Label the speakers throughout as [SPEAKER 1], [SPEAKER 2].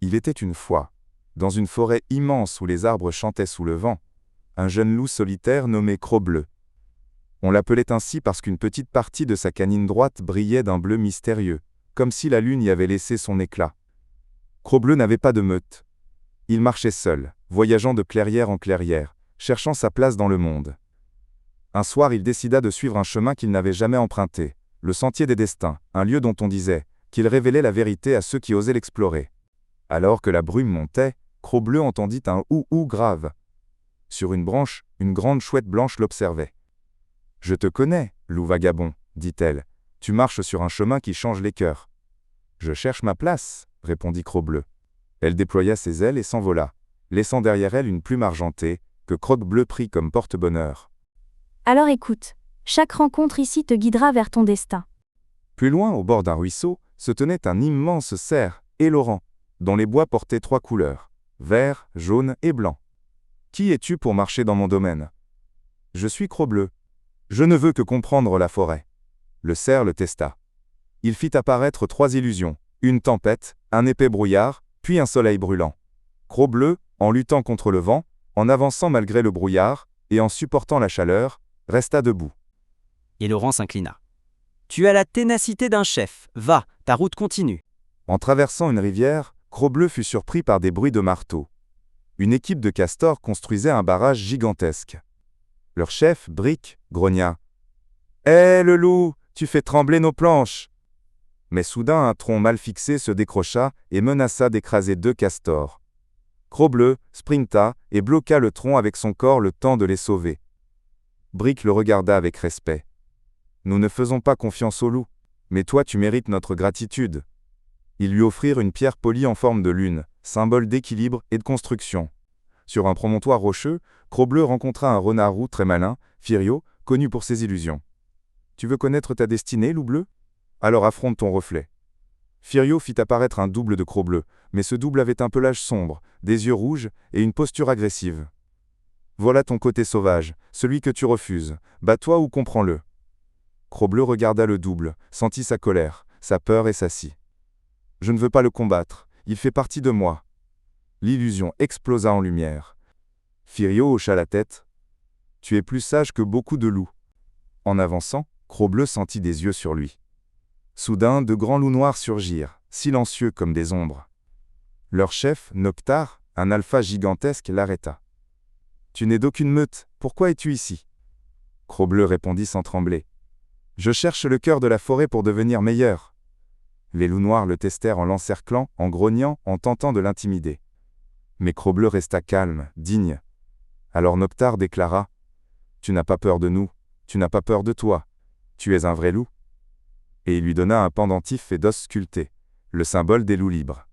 [SPEAKER 1] Il était une fois, dans une forêt immense où les arbres chantaient sous le vent, un jeune loup solitaire nommé Cro-Bleu. On l'appelait ainsi parce qu'une petite partie de sa canine droite brillait d'un bleu mystérieux, comme si la lune y avait laissé son éclat. Cro-Bleu n'avait pas de meute. Il marchait seul, voyageant de clairière en clairière, cherchant sa place dans le monde. Un soir, il décida de suivre un chemin qu'il n'avait jamais emprunté, le sentier des destins, un lieu dont on disait qu'il révélait la vérité à ceux qui osaient l'explorer. Alors que la brume montait, Cro-Bleu entendit un ou grave. Sur une branche, une grande chouette blanche l'observait. « Je te connais, loup vagabond, dit-elle. Tu marches sur un chemin qui change les cœurs. »« Je cherche ma place, répondit Cro-Bleu. Elle déploya ses ailes et s'envola, laissant derrière elle une plume argentée, que Croque-Bleu prit comme porte-bonheur.
[SPEAKER 2] Alors écoute, chaque rencontre ici te guidera vers ton destin.
[SPEAKER 1] Plus loin, au bord d'un ruisseau, se tenait un immense cerf, élorant, dont les bois portaient 3 couleurs, vert, jaune et blanc. « Qui es-tu pour marcher dans mon domaine ? » ?»« Je suis Cro-Bleu. Je ne veux que comprendre la forêt. » Le cerf le testa. Il fit apparaître 3 illusions, une tempête, un épais brouillard, puis un soleil brûlant. Cro-Bleu, en luttant contre le vent, en avançant malgré le brouillard, et en supportant la chaleur, resta debout.
[SPEAKER 3] Et Laurent s'inclina. « Tu as la ténacité d'un chef. Va, ta route continue. »
[SPEAKER 1] En traversant une rivière, Cro-Bleu fut surpris par des bruits de marteaux. Une équipe de castors construisait un barrage gigantesque. Leur chef, Brick, grogna. « Hé, le loup, tu fais trembler nos planches !» Mais soudain un tronc mal fixé se décrocha et menaça d'écraser 2 castors. Cro-Bleu sprinta et bloqua le tronc avec son corps le temps de les sauver. Brick le regarda avec respect. « Nous ne faisons pas confiance au loup, mais toi tu mérites notre gratitude. » Ils lui offrirent une pierre polie en forme de lune, symbole d'équilibre et de construction. Sur un promontoire rocheux, Cro-Bleu rencontra un renard roux très malin, Firio, connu pour ses illusions. « Tu veux connaître ta destinée, loup bleu ? Alors affronte ton reflet. » Firio fit apparaître un double de Cro-Bleu, mais ce double avait un pelage sombre, des yeux rouges et une posture agressive. « Voilà ton côté sauvage, celui que tu refuses. Bats-toi ou comprends-le. » Cro-Bleu regarda le double, sentit sa colère, sa peur et s'assit. « Je ne veux pas le combattre, il fait partie de moi. » L'illusion explosa en lumière. Firio hocha la tête. « Tu es plus sage que beaucoup de loups. » En avançant, Cro-Bleu sentit des yeux sur lui. Soudain, 2 grands loups noirs surgirent, silencieux comme des ombres. Leur chef, Noctar, un alpha gigantesque, l'arrêta. « Tu n'es d'aucune meute, pourquoi es-tu ici ?» Cro-Bleu répondit sans trembler. « Je cherche le cœur de la forêt pour devenir meilleur. » Les loups noirs le testèrent en l'encerclant, en grognant, en tentant de l'intimider. Mais Cro-Bleu resta calme, digne. Alors Noctar déclara « Tu n'as pas peur de nous, tu n'as pas peur de toi, tu es un vrai loup. » Et il lui donna un pendentif fait d'os sculptés, le symbole des loups libres.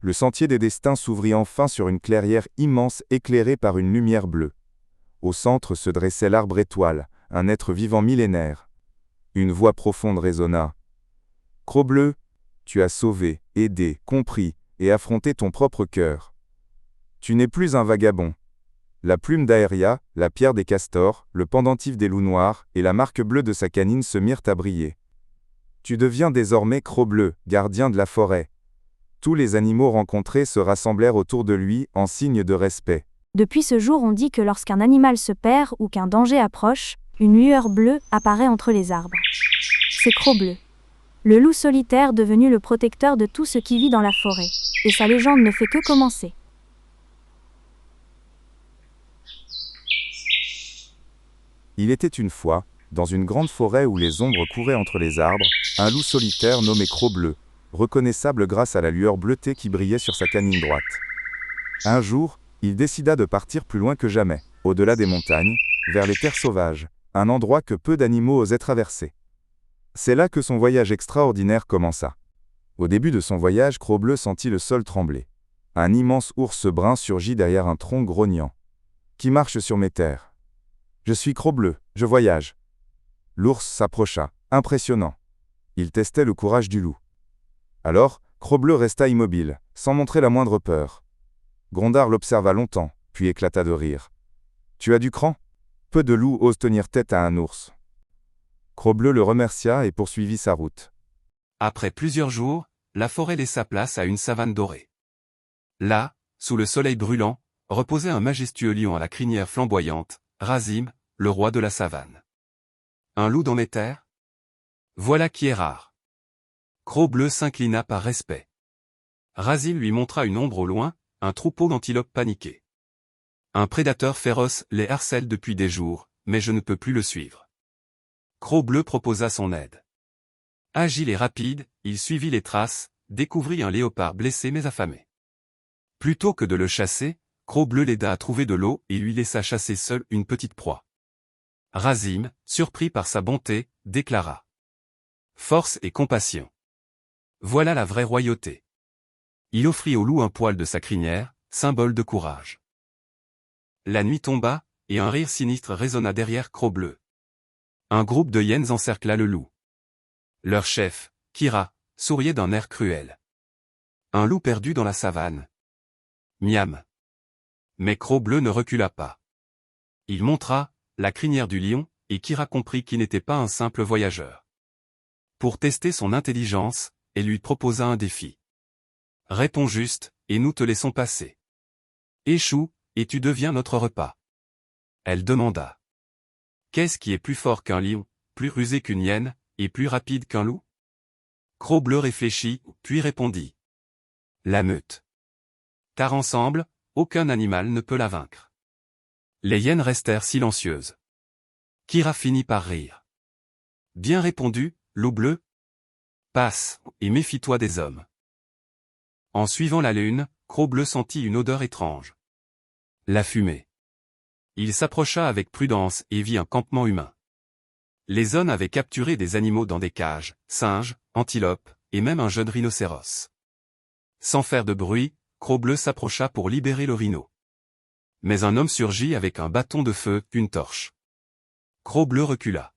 [SPEAKER 1] Le sentier des destins s'ouvrit enfin sur une clairière immense éclairée par une lumière bleue. Au centre se dressait l'arbre étoile, un être vivant millénaire. Une voix profonde résonna. « Cro-Bleu, tu as sauvé, aidé, compris et affronté ton propre cœur. Tu n'es plus un vagabond. La plume d'Aéria, la pierre des castors, le pendentif des loups noirs et la marque bleue de sa canine se mirent à briller. Tu deviens désormais Cro-Bleu, gardien de la forêt. » Tous les animaux rencontrés se rassemblèrent autour de lui en signe de respect.
[SPEAKER 2] Depuis ce jour, on dit que lorsqu'un animal se perd ou qu'un danger approche, une lueur bleue apparaît entre les arbres. C'est Cro-Bleu, le loup solitaire devenu le protecteur de tout ce qui vit dans la forêt. Et sa légende ne fait que commencer.
[SPEAKER 1] Il était une fois, dans une grande forêt où les ombres couraient entre les arbres, un loup solitaire nommé Cro-Bleu, reconnaissable grâce à la lueur bleutée qui brillait sur sa canine droite. Un jour, il décida de partir plus loin que jamais, au-delà des montagnes, vers les terres sauvages, un endroit que peu d'animaux osaient traverser. C'est là que son voyage extraordinaire commença. Au début de son voyage, Cro-Bleu sentit le sol trembler. Un immense ours brun surgit derrière un tronc grognant. « Qui marche sur mes terres ? » « Je suis Cro-Bleu, je voyage. » L'ours s'approcha, impressionnant. Il testait le courage du loup. Alors, Cro-Bleu resta immobile, sans montrer la moindre peur. Grondard l'observa longtemps, puis éclata de rire. « Tu as du cran ? Peu de loups osent tenir tête à un ours. » Cro-Bleu le remercia et poursuivit sa route.
[SPEAKER 4] Après plusieurs jours, la forêt laissa place à une savane dorée. Là, sous le soleil brûlant, reposait un majestueux lion à la crinière flamboyante, Razim, le roi de la savane. Un loup dans les terres? Voilà qui est rare. Cro-Bleu s'inclina par respect. Razim lui montra une ombre au loin, un troupeau d'antilopes paniqués. Un prédateur féroce les harcèle depuis des jours, mais je ne peux plus le suivre. Cro-Bleu proposa son aide. Agile et rapide, il suivit les traces, découvrit un léopard blessé mais affamé. Plutôt que de le chasser, Cro-Bleu l'aida à trouver de l'eau et lui laissa chasser seul une petite proie. Razim, surpris par sa bonté, déclara: force et compassion. Voilà la vraie royauté. Il offrit au loup un poil de sa crinière, symbole de courage. La nuit tomba, et un rire sinistre résonna derrière Cro-Bleu. Un groupe de hyènes encercla le loup. Leur chef, Kira, souriait d'un air cruel. Un loup perdu dans la savane. Miam. Mais Cro-Bleu ne recula pas. Il montra la crinière du lion, et Kira comprit qu'il n'était pas un simple voyageur. Pour tester son intelligence, elle lui proposa un défi. Réponds juste, et nous te laissons passer. Échoue, et tu deviens notre repas. Elle demanda. Qu'est-ce qui est plus fort qu'un lion, plus rusé qu'une hyène, et plus rapide qu'un loup? Cro-Bleu réfléchit, puis répondit. La meute. Car ensemble, aucun animal ne peut la vaincre. Les hyènes restèrent silencieuses. Kira finit par rire. Bien répondu, loup bleu. Passe, et méfie-toi des hommes. En suivant la lune, Cro-Bleu sentit une odeur étrange. La fumée. Il s'approcha avec prudence et vit un campement humain. Les hommes avaient capturé des animaux dans des cages, singes, antilopes, et même un jeune rhinocéros. Sans faire de bruit, Cro-Bleu s'approcha pour libérer le rhino. Mais un homme surgit avec un bâton de feu, une torche. Cro-Bleu recula.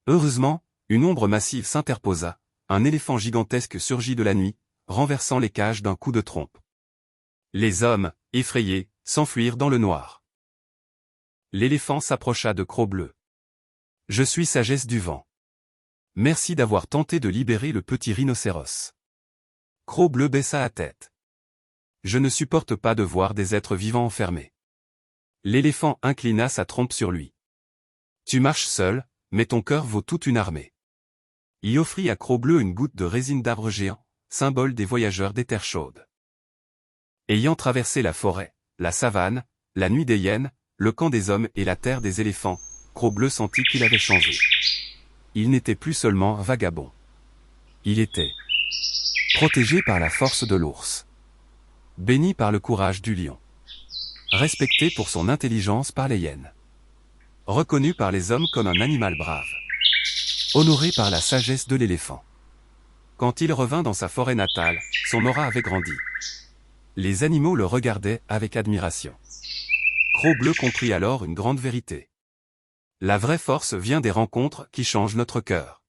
[SPEAKER 4] Heureusement, une ombre massive s'interposa, un éléphant gigantesque surgit de la nuit, renversant les cages d'un coup de trompe. Les hommes, effrayés, s'enfuirent dans le noir. L'éléphant s'approcha de Cro-Bleu. Je suis sagesse du vent. Merci d'avoir tenté de libérer le petit rhinocéros. Cro-Bleu baissa la tête. Je ne supporte pas de voir des êtres vivants enfermés. L'éléphant inclina sa trompe sur lui. Tu marches seul, mais ton cœur vaut toute une armée. Il offrit à Cro-Bleu une goutte de résine d'arbre géant, symbole des voyageurs des terres chaudes. Ayant traversé la forêt, la savane, la nuit des hyènes, le camp des hommes et la terre des éléphants, Cro-Bleu sentit qu'il avait changé. Il n'était plus seulement un vagabond. Il était protégé par la force de l'ours. Béni par le courage du lion. Respecté pour son intelligence par les hyènes. Reconnu par les hommes comme un animal brave. Honoré par la sagesse de l'éléphant. Quand il revint dans sa forêt natale, son aura avait grandi. Les animaux le regardaient avec admiration. Cro-Bleu comprit alors une grande vérité. La vraie force vient des rencontres qui changent notre cœur.